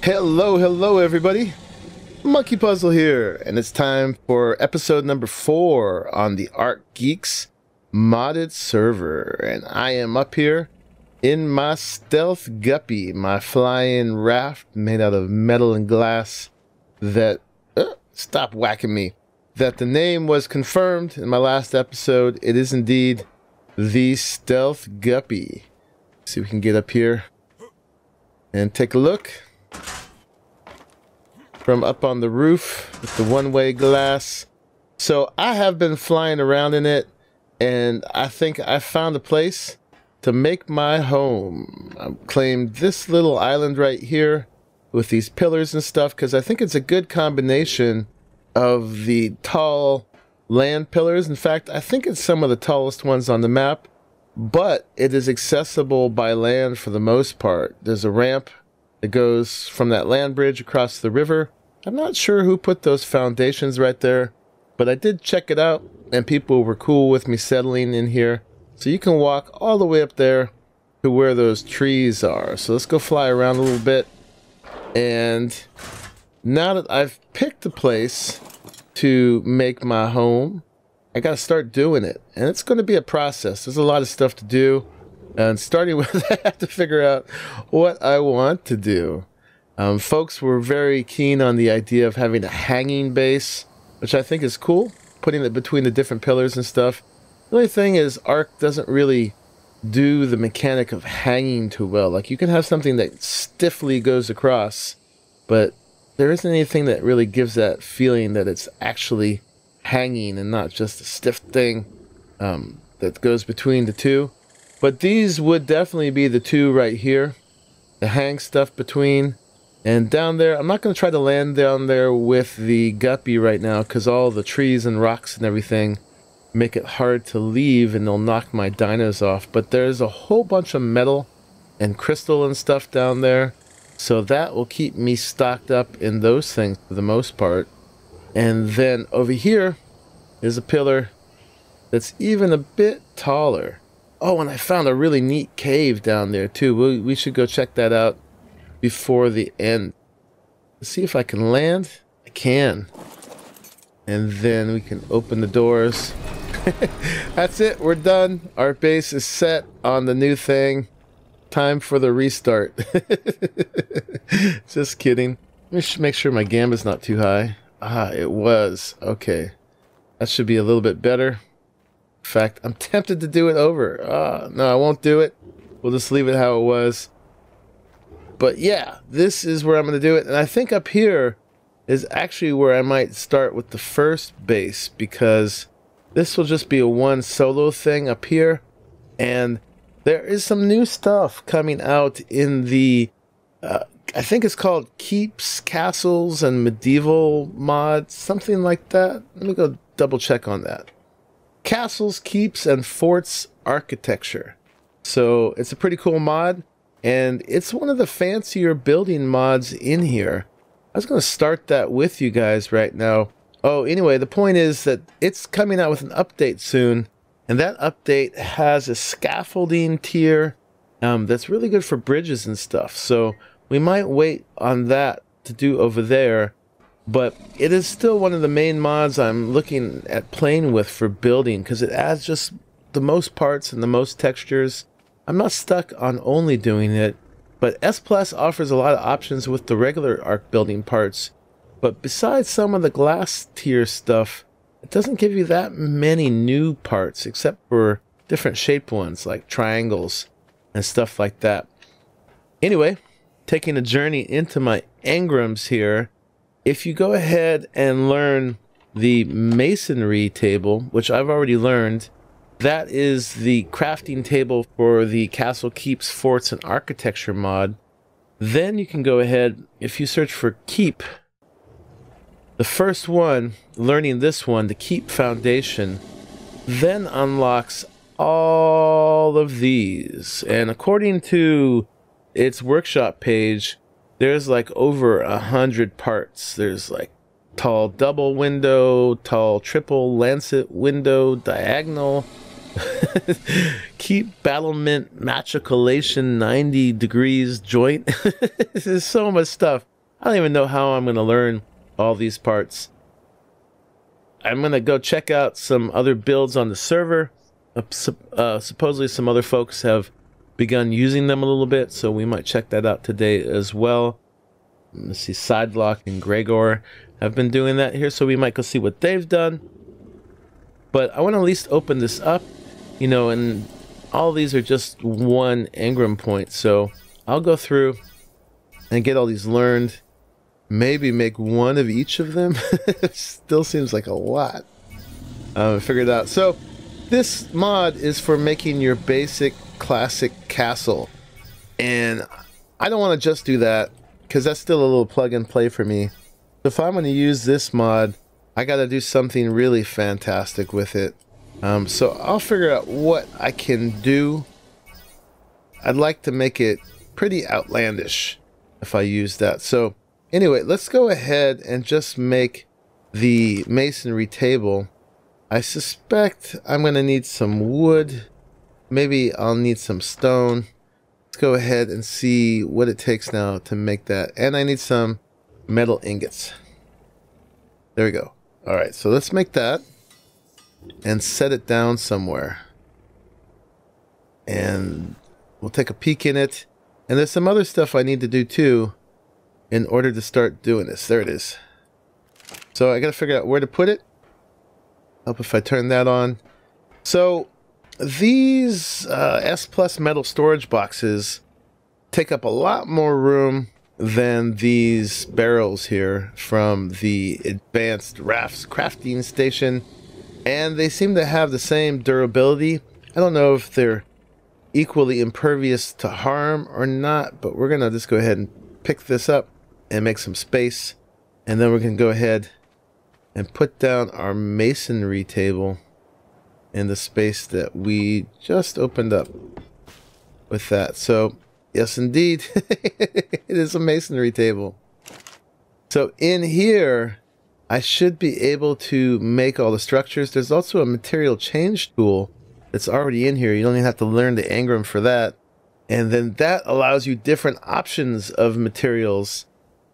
Hello everybody. Monkey Puzzle here, and it's time for episode number 4 on the ARK Geeks modded server. And I am up here in my stealth guppy, my flying raft made out of metal and glass that stop whacking me. That the name was confirmed in my last episode. It is indeed the stealth guppy. See if we can get up here and take a look from up on the roof with the one-way glass. So I have been flying around in it, and I think I found a place to make my home. I've claimed this little island right here with these pillars and stuff because I think it's a good combination of the tall land pillars. In fact, I think it's some of the tallest ones on the map, but it is accessible by land for the most part. There's a ramp that goes from that land bridge across the river. I'm not sure who put those foundations right there, but I did check it out, and people were cool with me settling in here. So you can walk all the way up there to where those trees are. So let's go fly around a little bit. And now that I've picked a place to make my home, I gotta start doing it. And it's gonna be a process. There's a lot of stuff to do. And starting with I have to figure out what I want to do. Folks were very keen on the idea of having a hanging base, which I think is cool, putting it between the different pillars and stuff. The only thing is ARK doesn't really do the mechanic of hanging too well. Like, you can have something that stiffly goes across, but there isn't anything that really gives that feeling that it's actually hanging and not just a stiff thing that goes between the two. But these would definitely be the two right here, the hang stuff between. And down there, I'm not going to try to land down there with the guppy right now because all the trees and rocks and everything make it hard to leave and they'll knock my dinos off. But there's a whole bunch of metal and crystal and stuff down there, so that will keep me stocked up in those things for the most part. And then over here is a pillar that's even a bit taller. Oh, and I found a really neat cave down there too. We should go check that out before the end. Let's see if I can land. I can. And then we can open the doors. That's it. We're done. Our base is set on the new thing. Time for the restart. Just kidding. Let me make sure my gamma's not too high. Ah, it was. Okay. That should be a little bit better. In fact, I'm tempted to do it over. No, I won't do it. We'll just leave it how it was. But yeah, this is where I'm going to do it. And I think up here is actually where I might start with the first base, because this will just be a one solo thing up here. And there is some new stuff coming out in the, I think it's called Keeps, Castles, and Medieval mod, something like that. Let me go double check on that. Castles, Keeps, and Forts Architecture. So it's a pretty cool mod, and it's one of the fancier building mods in here. I was going to start that with you guys right now. Oh, anyway, the point is that it's coming out with an update soon, and that update has a scaffolding tier that's really good for bridges and stuff. So we might wait on that to do over there. But it is still one of the main mods I'm looking at playing with for building, because it adds just the most parts and the most textures. I'm not stuck on only doing it, but S Plus offers a lot of options with the regular ARK building parts. But besides some of the glass tier stuff, it doesn't give you that many new parts, except for different shaped ones like triangles and stuff like that. Anyway, taking a journey into my engrams here. If you go ahead and learn the masonry table, which I've already learned, that is the crafting table for the Castle, Keeps, Forts, and Architecture mod. Then you can go ahead, if you search for Keep, the first one, learning this one, the Keep Foundation, then unlocks all of these. And according to its workshop page, there's like over 100 parts. There's like tall double window, tall triple lancet window, diagonal, keep battlement matriculation 90 degrees joint. There's so much stuff. I don't even know how I'm going to learn all these parts. I'm going to go check out some other builds on the server. Supposedly some other folks have begun using them a little bit, so we might check that out today as well. Let's see, Sideblock and Gregor have been doing that here, so we might go see what they've done. But I want to at least open this up, you know, and all these are just one engram point, so I'll go through and get all these learned. Maybe make one of each of them. It still seems like a lot. Figured out. So this mod is for making your basic classic castle, and I don't want to just do that because that's still a little plug and play for me. If I'm going to use this mod, I got to do something really fantastic with it. So I'll figure out what I can do. I'd like to make it pretty outlandish if I use that. So anyway, let's go ahead and just make the masonry table. I suspect I'm going to need some wood. Maybe I'll need some stone. Let's go ahead and see what it takes now to make that. And I need some metal ingots. There we go. All right, so let's make that and set it down somewhere. And we'll take a peek in it. And there's some other stuff I need to do too in order to start doing this. There it is. So I got to figure out where to put it. Help if I turn that on. So these S Plus metal storage boxes take up a lot more room than these barrels here from the advanced rafts crafting station, and they seem to have the same durability. I don't know if they're equally impervious to harm or not, but we're gonna just go ahead and pick this up and make some space, and then we're gonna go ahead and put down our masonry table in the space that we just opened up with that. So yes, indeed, it is a masonry table. So in here, I should be able to make all the structures. There's also a material change tool that's already in here. You don't even have to learn the engram for that. And then that allows you different options of materials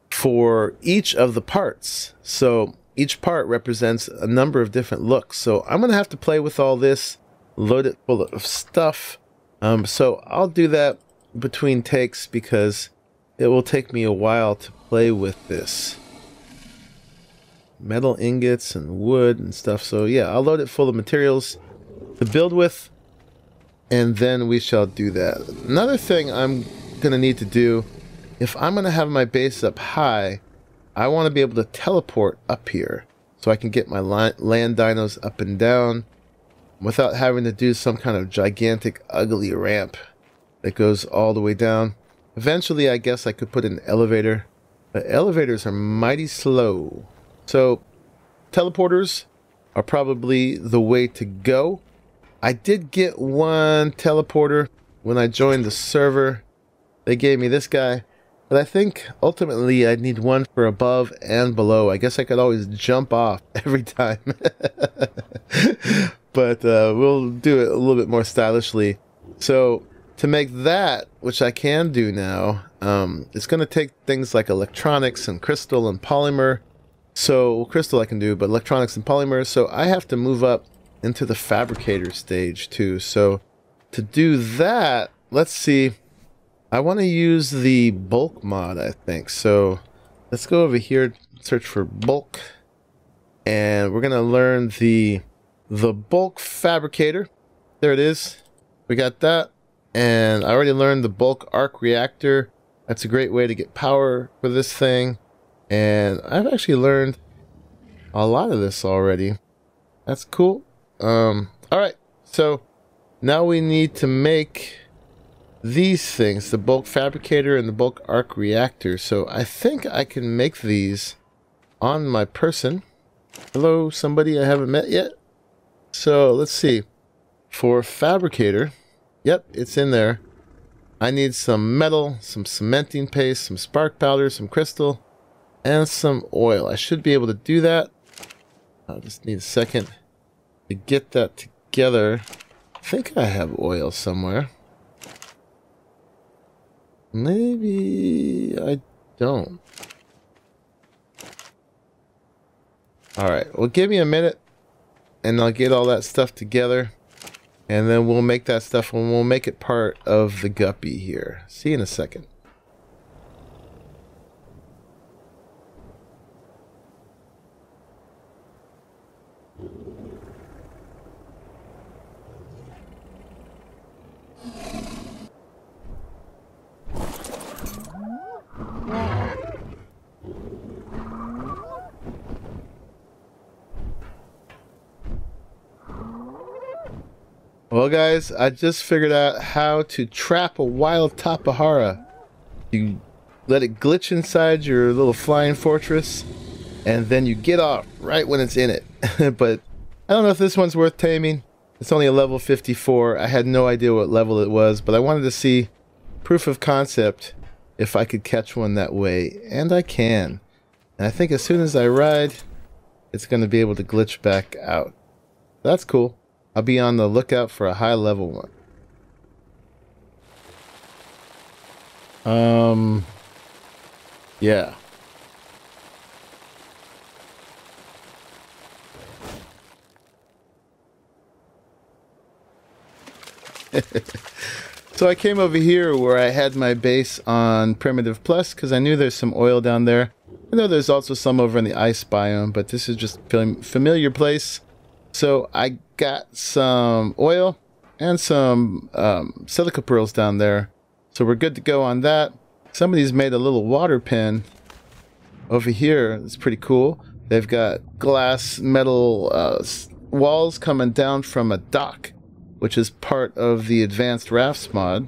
for each of the parts. So each part represents a number of different looks. So I'm going to have to play with all this, load it full of stuff. So I'll do that between takes because it will take me a while to play with this. Metal ingots and wood and stuff. So yeah, I'll load it full of materials to build with, and then we shall do that. Another thing I'm going to need to do, if I'm going to have my base up high, I want to be able to teleport up here so I can get my land dinos up and down without having to do some kind of gigantic ugly ramp that goes all the way down. Eventually, I guess I could put an elevator, but elevators are mighty slow. So teleporters are probably the way to go. I did get one teleporter when I joined the server. They gave me this guy. But I think ultimately I'd need one for above and below. I guess I could always jump off every time. But we'll do it a little bit more stylishly. So to make that, which I can do now, it's going to take things like electronics and crystal and polymer. So crystal I can do, but electronics and polymer. So I have to move up into the fabricator stage too. So to do that, let's see. I want to use the bulk mod, I think. So let's go over here, search for bulk, and we're going to learn the bulk fabricator. There it is. We got that. And I already learned the bulk ARK reactor. That's a great way to get power for this thing. And I've actually learned a lot of this already. That's cool. All right. So now we need to make these things, the bulk fabricator and the bulk ARK reactor. So I think I can make these on my person. Hello, somebody I haven't met yet. So let's see. For fabricator, yep, it's in there. I need some metal, some cementing paste, some spark powder, some crystal, and some oil. I should be able to do that. I'll just need a second to get that together. I think I have oil somewhere. Maybe I don't. Alright, well give me a minute and I'll get all that stuff together. And then we'll make that stuff and we'll make it part of the guppy here. See you in a second. Well guys, I just figured out how to trap a wild Tapahara. You let it glitch inside your little flying fortress, and then you get off right when it's in it. But I don't know if this one's worth taming. It's only a level 54. I had no idea what level it was, but I wanted to see proof of concept if I could catch one that way, and I can. And I think as soon as I ride, it's going to be able to glitch back out. That's cool. I'll be on the lookout for a high level one. Yeah. So I came over here where I had my base on Primitive Plus because I knew there's some oil down there. I know there's also some over in the ice biome, but this is just a familiar place. So I got some oil and some silica pearls down there. So we're good to go on that. Somebody's made a little water pen over here. It's pretty cool. They've got glass metal walls coming down from a dock, which is part of the advanced rafts mod.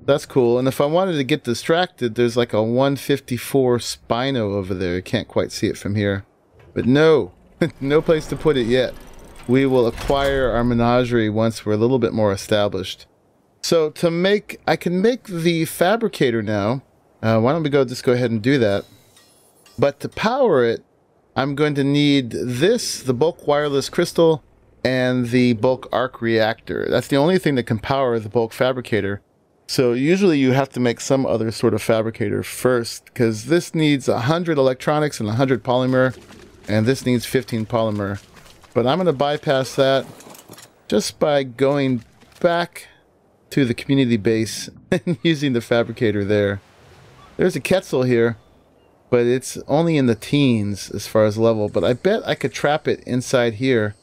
That's cool. And if I wanted to get distracted, there's like a 154 Spino over there. You can't quite see it from here. But no, no place to put it yet. We will acquire our menagerie once we're a little bit more established. So to make, I can make the fabricator now. Why don't we just go ahead and do that. But to power it, I'm going to need this, the bulk wireless crystal, and the bulk ARK reactor. That's the only thing that can power the bulk fabricator. So usually you have to make some other sort of fabricator first, because this needs 100 electronics and 100 polymer, and this needs 15 polymer. But I'm going to bypass that just by going back to the community base and using the fabricator there. There's a Quetzal here, but it's only in the teens as far as level. But I bet I could trap it inside here,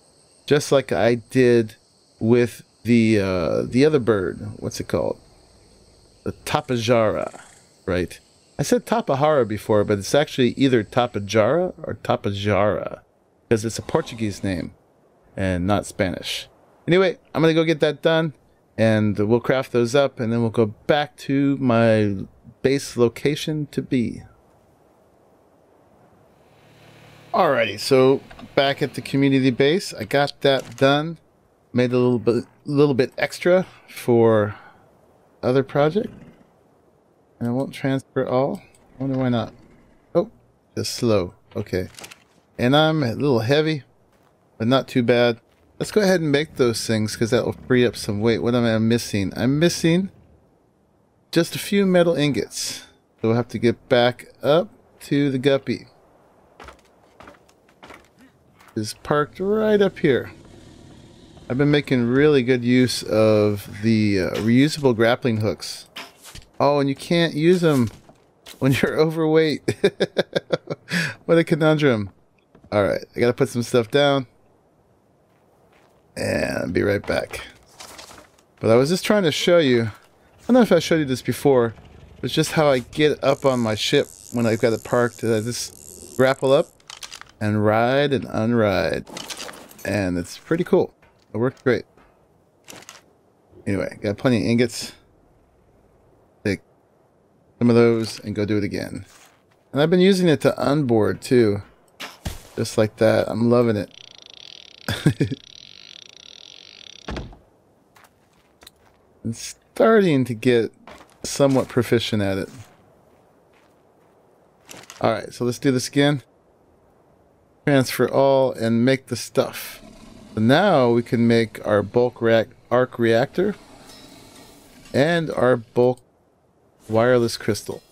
just like I did with the other bird. What's it called? The Tapajara, right? I said Tapahara before, but it's actually either Tapajara or Tapajara, because it's a Portuguese name and not Spanish. Anyway, I'm going to go get that done, and we'll craft those up, and then we'll go back to my base location to be. Alrighty, so back at the community base, I got that done. Made a little bit extra for other project. And I won't transfer all. I wonder why not. Oh, just slow. Okay. And I'm a little heavy, but not too bad. Let's go ahead and make those things because that will free up some weight. What am I missing? I'm missing just a few metal ingots. So we'll have to get back up to the guppy. It's parked right up here. I've been making really good use of the reusable grappling hooks. Oh, and you can't use them when you're overweight. What a conundrum. Alright, I gotta put some stuff down. And I'll be right back. But I was just trying to show you, I don't know if I showed you this before, it's just how I get up on my ship when I've got it parked. I just grapple up and ride and unride. And it's pretty cool. It worked great. Anyway, got plenty of ingots. Take some of those and go do it again. And I've been using it to unboard too. Just like that. I'm loving it. I'm starting to get somewhat proficient at it. Alright, so let's do this again. Transfer all and make the stuff. So now we can make our bulk ARK reactor and our bulk wireless crystal.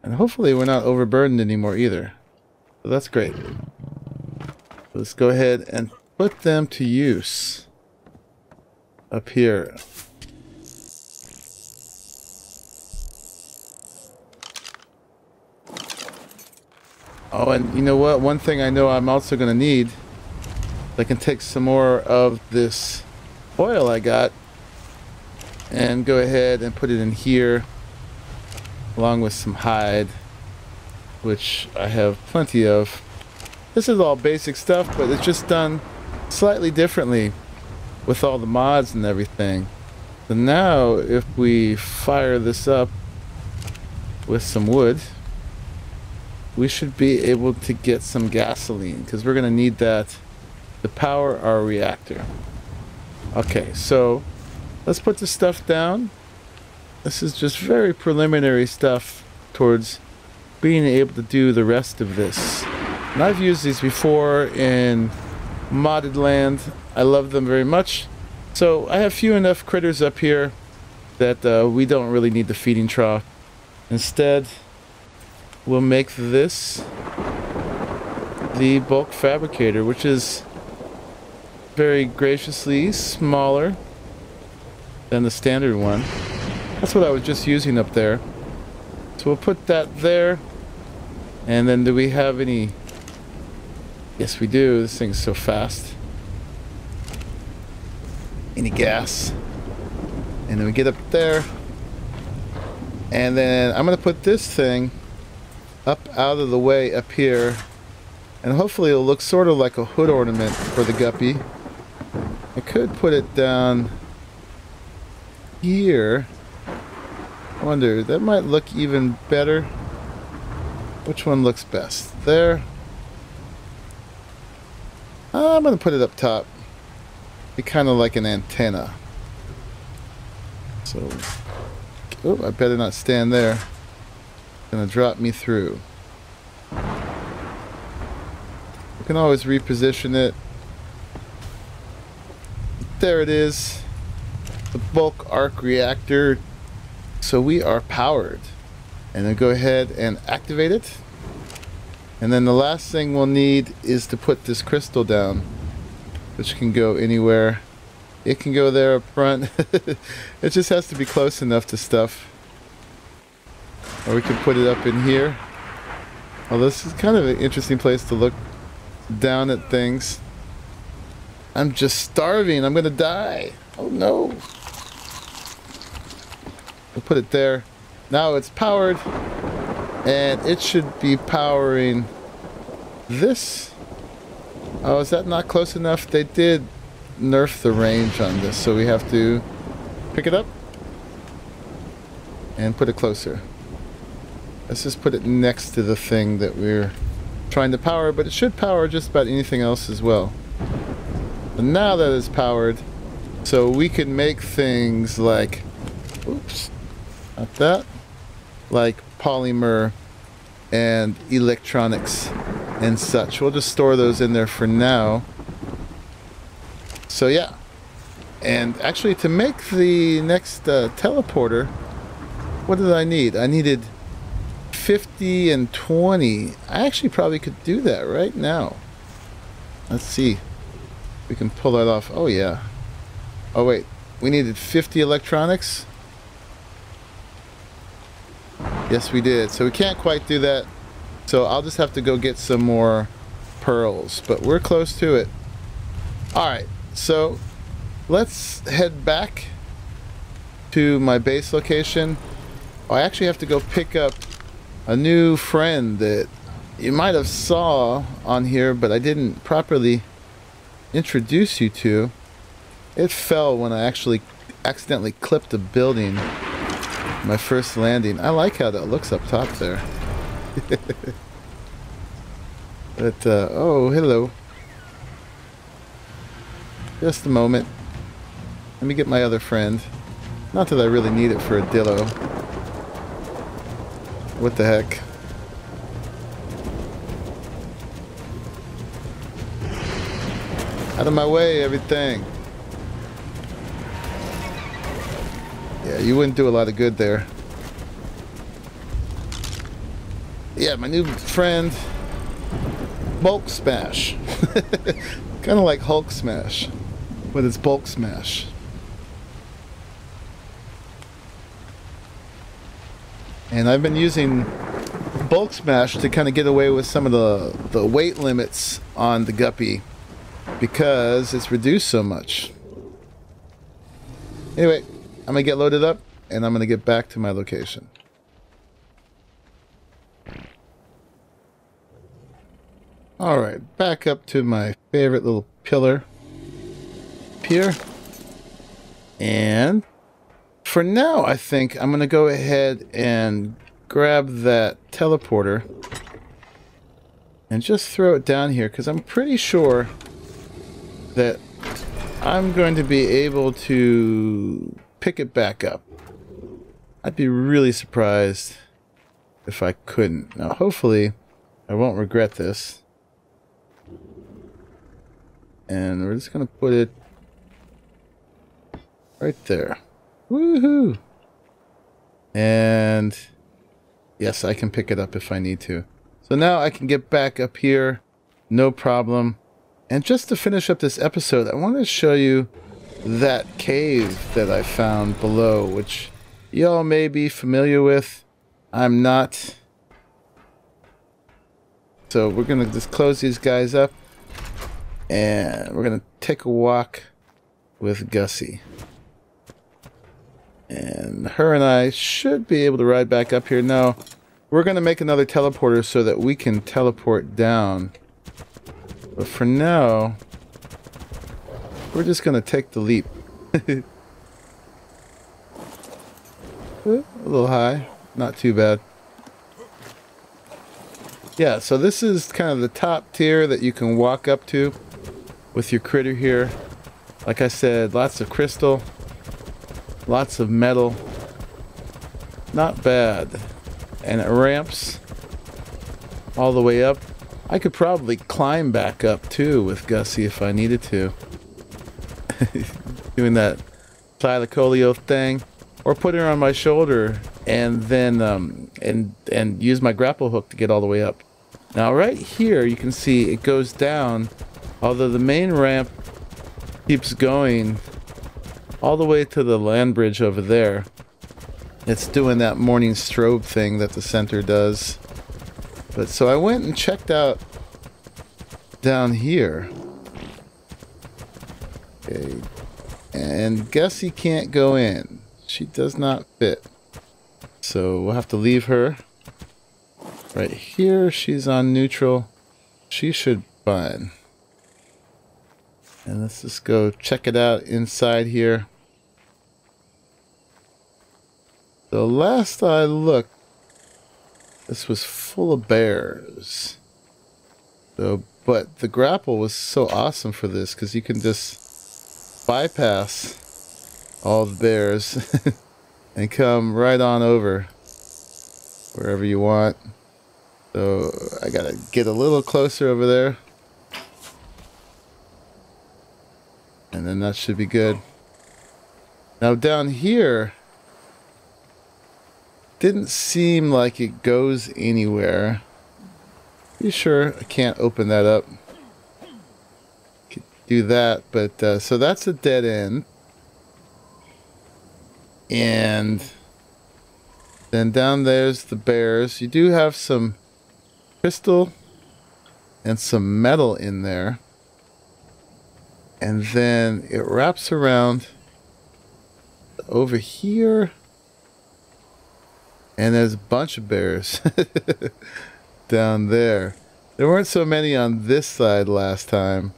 And hopefully we're not overburdened anymore either. So that's great. Let's go ahead and put them to use up here. Oh, and you know what? One thing I know I'm also going to need, I can take some more of this oil I got and go ahead and put it in here along with some hide, which I have plenty of. This is all basic stuff, but it's just done slightly differently with all the mods and everything. So now if we fire this up with some wood, we should be able to get some gasoline, because we're going to need that to power our reactor. Okay, so let's put this stuff down. This is just very preliminary stuff towards being able to do the rest of this. And I've used these before in modded land. I love them very much. So I have few enough critters up here that we don't really need the feeding trough. Instead, we'll make this the bulk fabricator, which is very graciously smaller than the standard one. That's what I was just using up there. So we'll put that there. And then do we have any? Yes, we do. This thing's so fast. Any gas? And then we get up there. And then I'm going to put this thing up out of the way up here, and hopefully it'll look sort of like a hood ornament for the guppy. I could put it down here. I wonder, that might look even better. Which one looks best? There. I'm gonna put it up top. Be kind of like an antenna. So, oh, I better not stand there. Gonna drop me through. We can always reposition it. There it is. The bulk ARK reactor. So we are powered. And then go ahead and activate it. And then the last thing we'll need is to put this crystal down, which can go anywhere. It can go there up front. It just has to be close enough to stuff. Or we can put it up in here. Well, this is kind of an interesting place to look down at things. I'm just starving. I'm gonna die. Oh no. We'll put it there. Now it's powered. And it should be powering this. Oh, is that not close enough? They did nerf the range on this, so we have to pick it up and put it closer. Let's just put it next to the thing that we're trying to power, but it should power just about anything else as well. And now that it's powered, so we can make things like, oops, not that, like polymer and electronics and such. We'll just store those in there for now. So yeah, and actually to make the next teleporter, what did I need? I needed 50 and 20. I actually probably could do that right now. Let's see. We can pull that off. Oh yeah. Oh wait, we needed 50 electronics? Yes we did. So we can't quite do that. So I'll just have to go get some more pearls. But we're close to it. Alright, so let's head back to my base location. I actually have to go pick up a new friend that you might have saw on here, but I didn't properly introduce you to. It fell when I actually accidentally clipped a building, my first landing. I like how that looks up top there. But oh, hello. Just a moment. Let me get my other friend. Not that I really need it for a dillo. What the heck? Out of my way, everything. Yeah, you wouldn't do a lot of good there. Yeah, my new friend. bulk smash. Kind of like Hulk smash, but it's bulk smash. And I've been using bulk smash to kind of get away with some of the weight limits on the guppy because it's reduced so much. Anyway, I'm gonna get loaded up and I'm gonna get back to my location. Alright, back up to my favorite little pillar here. And for now, I think I'm going to go ahead and grab that teleporter and just throw it down here because I'm pretty sure that I'm going to be able to pick it back up. I'd be really surprised if I couldn't. Now, hopefully, I won't regret this. And we're just going to put it right there. Woohoo! And yes, I can pick it up if I need to. So now I can get back up here, no problem. And just to finish up this episode, I want to show you that cave that I found below, which y'all may be familiar with. I'm not. So we're going to just close these guys up. And we're going to take a walk with Gussie. And her and I should be able to ride back up here. No, we're going to make another teleporter so that we can teleport down. But for now, we're just going to take the leap. A little high. Not too bad. Yeah, so this is kind of the top tier that you can walk up to with your critter here. Like I said, lots of crystal. Lots of metal. Not bad. And it ramps all the way up. I could probably climb back up too with Gussie if I needed to. Doing that Thylacoleo thing. Or put her on my shoulder and then and use my grapple hook to get all the way up. Now right here you can see it goes down, although the main ramp keeps going all the way to the land bridge over there. It's doing that morning strobe thing that the center does. But so I went and checked out down here. Okay. And Gussie can't go in. She does not fit. So we'll have to leave her. Right here, she's on neutral. She should be fine. And let's just go check it out inside here. The last I looked, this was full of bears. So, but the grapple was so awesome for this because you can just bypass all the bears and come right on over wherever you want. So I gotta get a little closer over there. And then that should be good. Now down here, didn't seem like it goes anywhere. Pretty sure I can't open that up. Could do that, but so that's a dead end. And then down there's the bears. You do have some crystal and some metal in there. And then it wraps around over here. And there's a bunch of bears down there. There weren't so many on this side last time.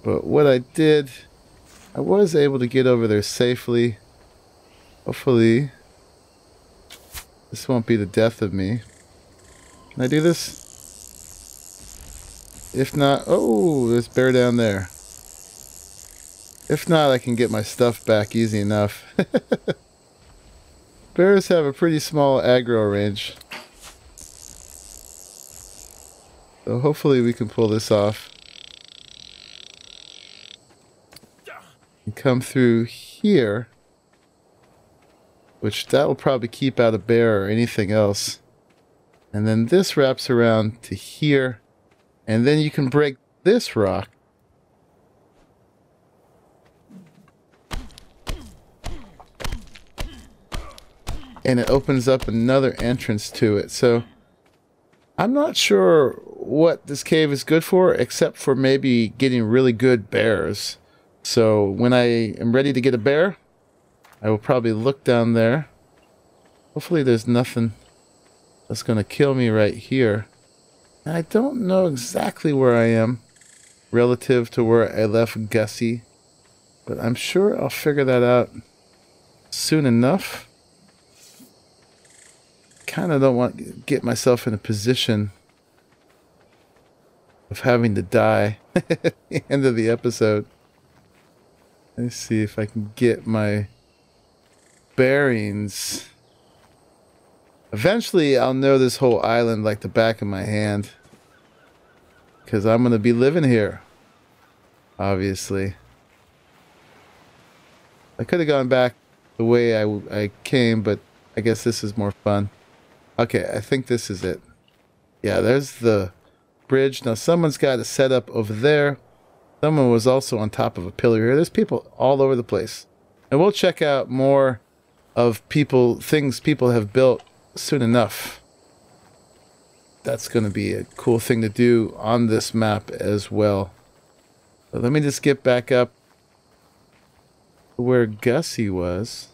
But what I did, I was able to get over there safely. Hopefully, this won't be the death of me. Can I do this? If not, oh, there's a bear down there. If not, I can get my stuff back easy enough. Bears have a pretty small aggro range. So hopefully we can pull this off. And come through here. Which that will probably keep out a bear or anything else. And then this wraps around to here. And then you can break this rock. And it opens up another entrance to it. So I'm not sure what this cave is good for, except for maybe getting really good bears. So when I am ready to get a bear, I will probably look down there. Hopefully there's nothing that's going to kill me right here. And I don't know exactly where I am relative to where I left Gussie, but I'm sure I'll figure that out soon enough. Kind of don't want to get myself in a position of having to die at the end of the episode. Let's see if I can get my bearings. Eventually I'll know this whole island like the back of my hand, because I'm going to be living here, obviously. I could have gone back the way I came, but I guess this is more fun. Okay, I think this is it. Yeah, there's the bridge. Now someone's got it set up over there. Someone was also on top of a pillar here. There's people all over the place. And we'll check out more of things people have built soon enough. That's going to be a cool thing to do on this map as well. So let me just get back up where Gussie was.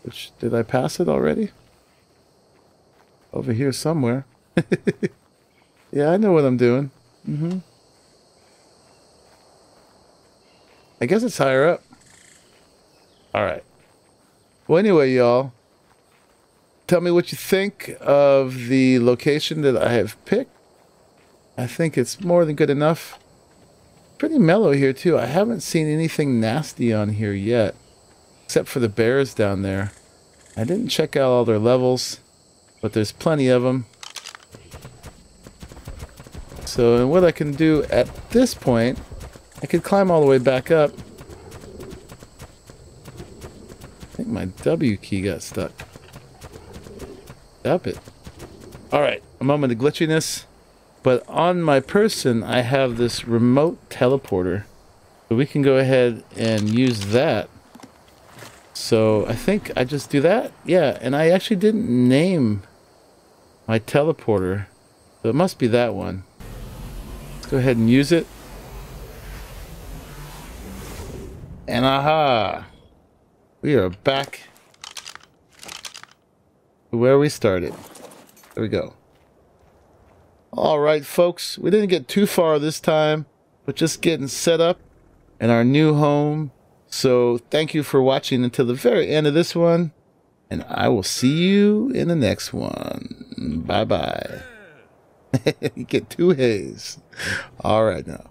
Which, did I pass it already? Over here somewhere. Yeah, I know what I'm doing. I guess it's higher up. Alright. Well, anyway, y'all. Tell me what you think of the location that I have picked. I think it's more than good enough. Pretty mellow here, too. I haven't seen anything nasty on here yet. Except for the bears down there. I didn't check out all their levels, but there's plenty of them. So, and what I can do at this point, I could climb all the way back up. I think my W key got stuck. Stop it. Alright, a moment of glitchiness. But on my person, I have this remote teleporter. So we can go ahead and use that. So I think I just do that. Yeah, and I actually didn't name my teleporter. So it must be that one. Let's go ahead and use it. And aha! We are back to where we started. There we go. Alright folks, we didn't get too far this time, but just getting set up in our new home. So thank you for watching until the very end of this one, and I will see you in the next one. Bye bye. You get 2 hays. Alright now.